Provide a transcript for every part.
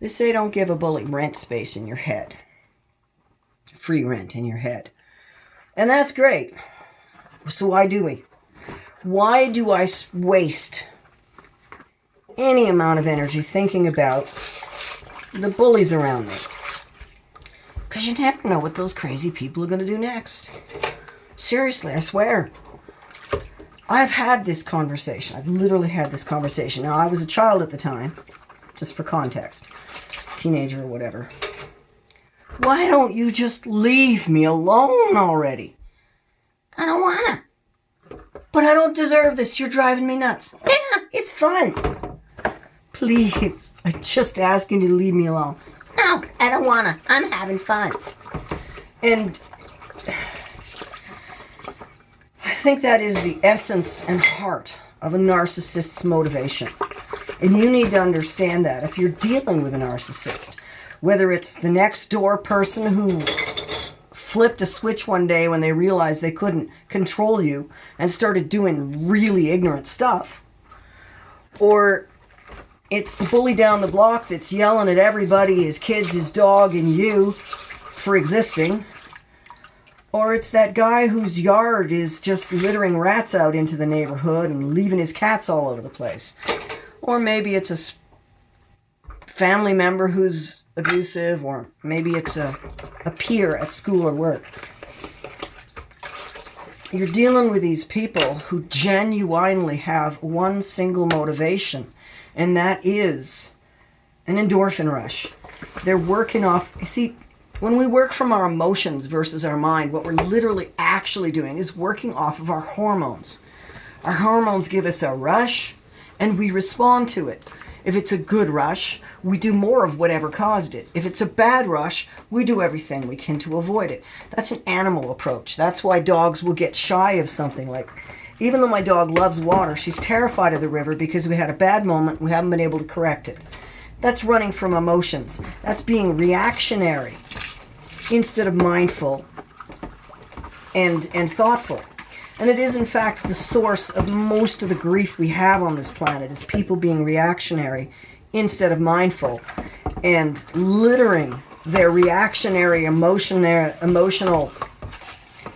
They say don't give a bully rent space in your head. Free rent in your head. And that's great. So why do we? Why do I waste any amount of energy thinking about the bullies around me? Because you never know what those crazy people are going to do next. Seriously, I swear. I've had this conversation. I've literally had this conversation. Now, I was a child at the time, just for context. Teenager or whatever. Why don't you just leave me alone already? I don't wanna. But I don't deserve this. You're driving me nuts. Yeah, it's fun. Please, I just asking you to leave me alone. No, I don't wanna. I'm having fun. And I think that is the essence and heart of a narcissist's motivation. And you need to understand that if you're dealing with a narcissist, whether it's the next door person who flipped a switch one day when they realized they couldn't control you and started doing really ignorant stuff, or it's the bully down the block that's yelling at everybody, his kids, his dog, and you for existing, or it's that guy whose yard is just littering rats out into the neighborhood and leaving his cats all over the place. Or maybe it's a family member who's abusive, or maybe it's a peer at school or work. You're dealing with these people who genuinely have one single motivation, and that is an endorphin rush. They're working off, you see, when we work from our emotions versus our mind, what we're literally actually doing is working off of our hormones. Our hormones give us a rush, and we respond to it. If it's a good rush, we do more of whatever caused it. If it's a bad rush, we do everything we can to avoid it. That's an animal approach. That's why dogs will get shy of something. Like, even though my dog loves water, she's terrified of the river because we had a bad moment, we haven't been able to correct it. That's running from emotions. That's being reactionary instead of mindful and thoughtful. And it is, in fact, the source of most of the grief we have on this planet, is people being reactionary instead of mindful and littering their reactionary emotional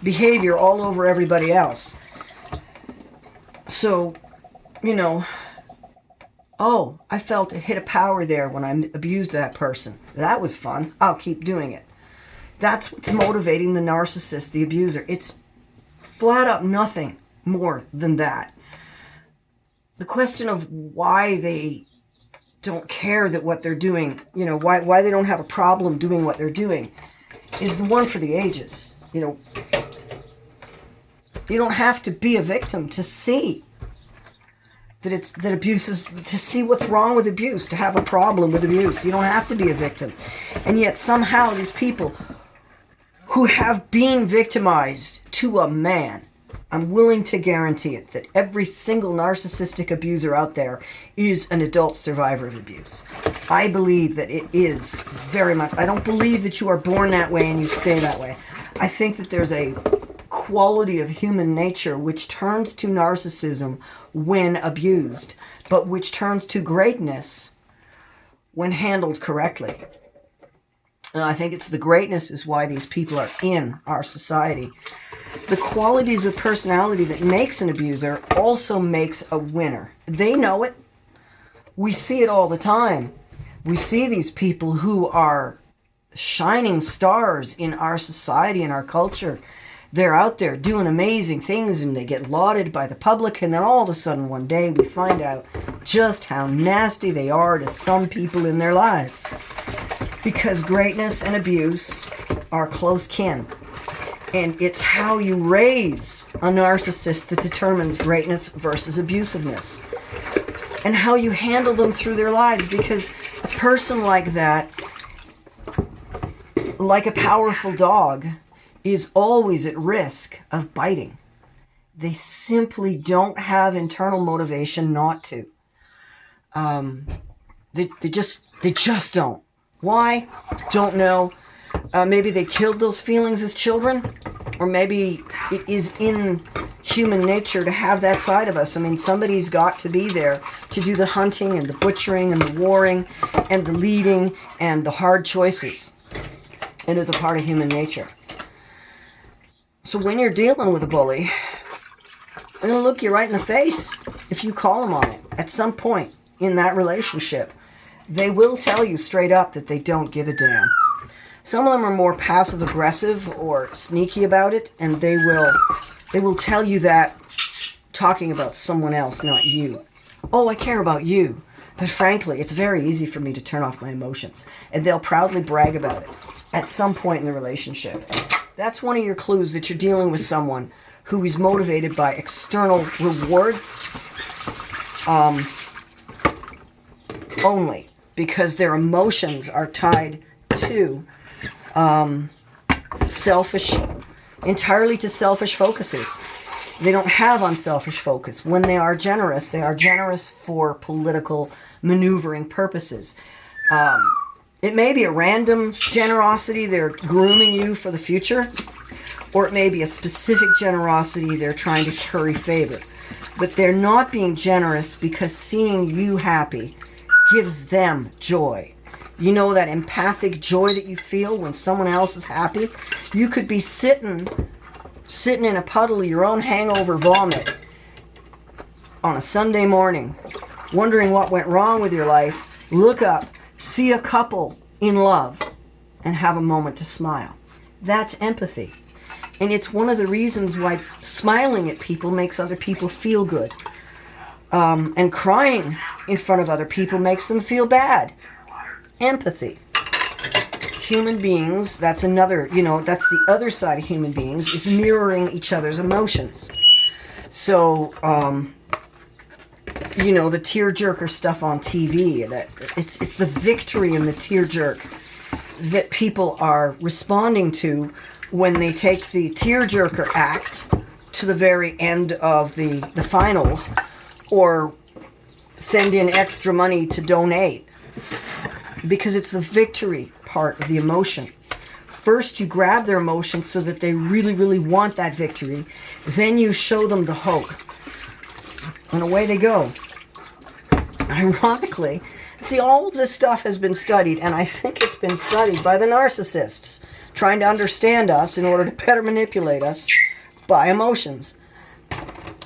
behavior all over everybody else. So, oh, I felt a hit of power there when I abused that person. That was fun. I'll keep doing it. That's what's motivating the narcissist, the abuser. It's flat up nothing more than that. The question of why they don't care that what they're doing, why they don't have a problem doing what they're doing, is the one for the ages. You don't have to be a victim to see that abuse is, to see what's wrong with abuse, to have a problem with abuse. You don't have to be a victim. And yet somehow these people who have been victimized to a man, I'm willing to guarantee it, that every single narcissistic abuser out there is an adult survivor of abuse. I believe that it is very much. I don't believe that you are born that way and you stay that way. I think that there's a quality of human nature which turns to narcissism when abused, but which turns to greatness when handled correctly. And I think it's the greatness is why these people are in our society. The qualities of personality that makes an abuser also makes a winner. They know it. We see it all the time. We see these people who are shining stars in our society and our culture. They're out there doing amazing things and they get lauded by the public, and then all of a sudden one day we find out just how nasty they are to some people in their lives. Because greatness and abuse are close kin. And it's how you raise a narcissist that determines greatness versus abusiveness. And how you handle them through their lives. Because a person like that, like a powerful dog, is always at risk of biting. They simply don't have internal motivation not to. They just don't. Why? Don't know. Maybe they killed those feelings as children, or maybe it is human nature to have that side of us. I mean, somebody's got to be there to do the hunting and the butchering and the warring and the leading and the hard choices. It is a part of human nature. So when you're dealing with a bully, they're going to look you right in the face if you call them on it. At some point in that relationship, they will tell you straight up that they don't give a damn. Some of them are more passive-aggressive or sneaky about it, and they will tell you that talking about someone else, not you. Oh, I care about you. But frankly, it's very easy for me to turn off my emotions. And they'll proudly brag about it at some point in the relationship. That's one of your clues that you're dealing with someone who is motivated by external rewards only, because their emotions are tied to entirely to selfish focuses. They don't have unselfish focus. When they are generous for political maneuvering purposes. It may be a random generosity, they're grooming you for the future, or it may be a specific generosity, they're trying to curry favor. But they're not being generous because seeing you happy gives them joy. You know that empathic joy that you feel when someone else is happy? You could be sitting in a puddle of your own hangover vomit on a Sunday morning, wondering what went wrong with your life, look up, see a couple in love, and have a moment to smile. That's empathy. And it's one of the reasons why smiling at people makes other people feel good. And crying in front of other people makes them feel bad. Empathy. Human beings, that's another, that's the other side of human beings, is mirroring each other's emotions. So, the tearjerker stuff on TV, that it's the victory in the tearjerk that people are responding to when they take the tearjerker act to the very end of the finals, or send in extra money to donate, because it's the victory part of the emotion. First, you grab their emotion so that they really, really want that victory. Then you show them the hope. And away they go. Ironically, see, all of this stuff has been studied, and I think it's been studied by the narcissists, trying to understand us in order to better manipulate us by emotions.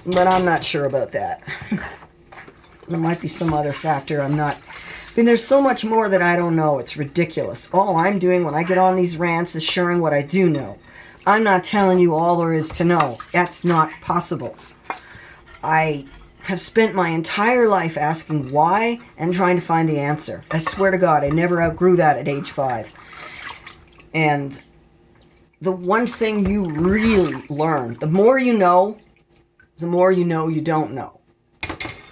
But I'm not sure about that. There might be some other factor I'm not... there's so much more that I don't know. It's ridiculous. All I'm doing when I get on these rants is sharing what I do know. I'm not telling you all there is to know. That's not possible. I have spent my entire life asking why and trying to find the answer. I swear to God, I never outgrew that at age 5. And the one thing you really learn, the more you know you don't know.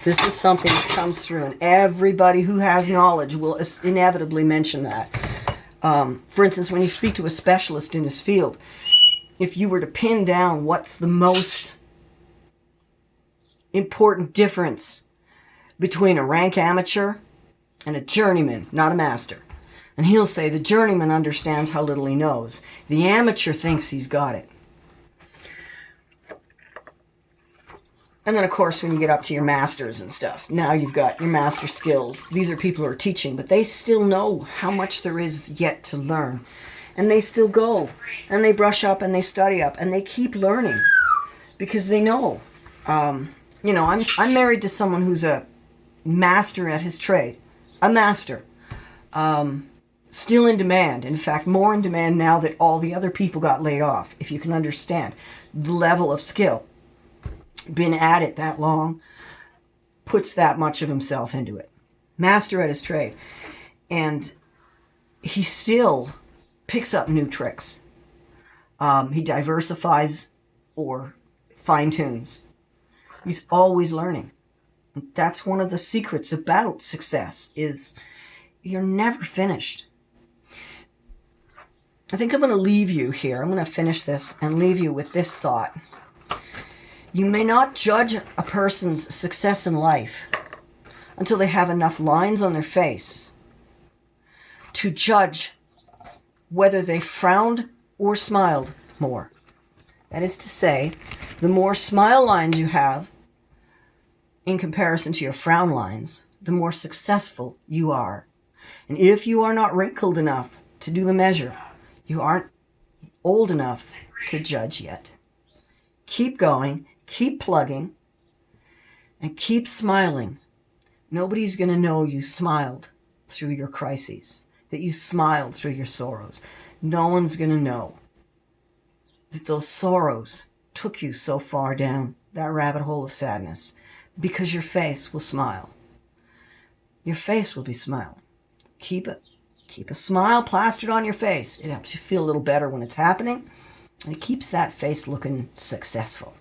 This is something that comes through, and everybody who has knowledge will inevitably mention that. For instance, when you speak to a specialist in his field, if you were to pin down what's the most important difference between a rank amateur and a journeyman, not a master, and he'll say the journeyman understands how little he knows. The amateur thinks he's got it. And then, of course, when you get up to your masters and stuff, now you've got your master skills. These are people who are teaching, but they still know how much there is yet to learn. And they still go, and they brush up, and they study up, and they keep learning because they know. I'm married to someone who's a master at his trade. A master. Still in demand. In fact, more in demand now that all the other people got laid off, if you can understand the level of skill. Been at it that long, puts that much of himself into it. Master at his trade. And he still picks up new tricks. He diversifies or fine-tunes. He's always learning. That's one of the secrets about success, is you're never finished. I think I'm going to leave you here. I'm going to finish this and leave you with this thought. You may not judge a person's success in life until they have enough lines on their face to judge whether they frowned or smiled more. That is to say, the more smile lines you have in comparison to your frown lines, the more successful you are. And if you are not wrinkled enough to do the measure, you aren't old enough to judge yet. Keep going, keep plugging, and keep smiling. Nobody's going to know you smiled through your crises, that you smiled through your sorrows. No one's going to know that those sorrows took you so far down that rabbit hole of sadness, because your face will smile. Your face will be smiling. Keep a smile plastered on your face. It helps you feel a little better when it's happening, and it keeps that face looking successful.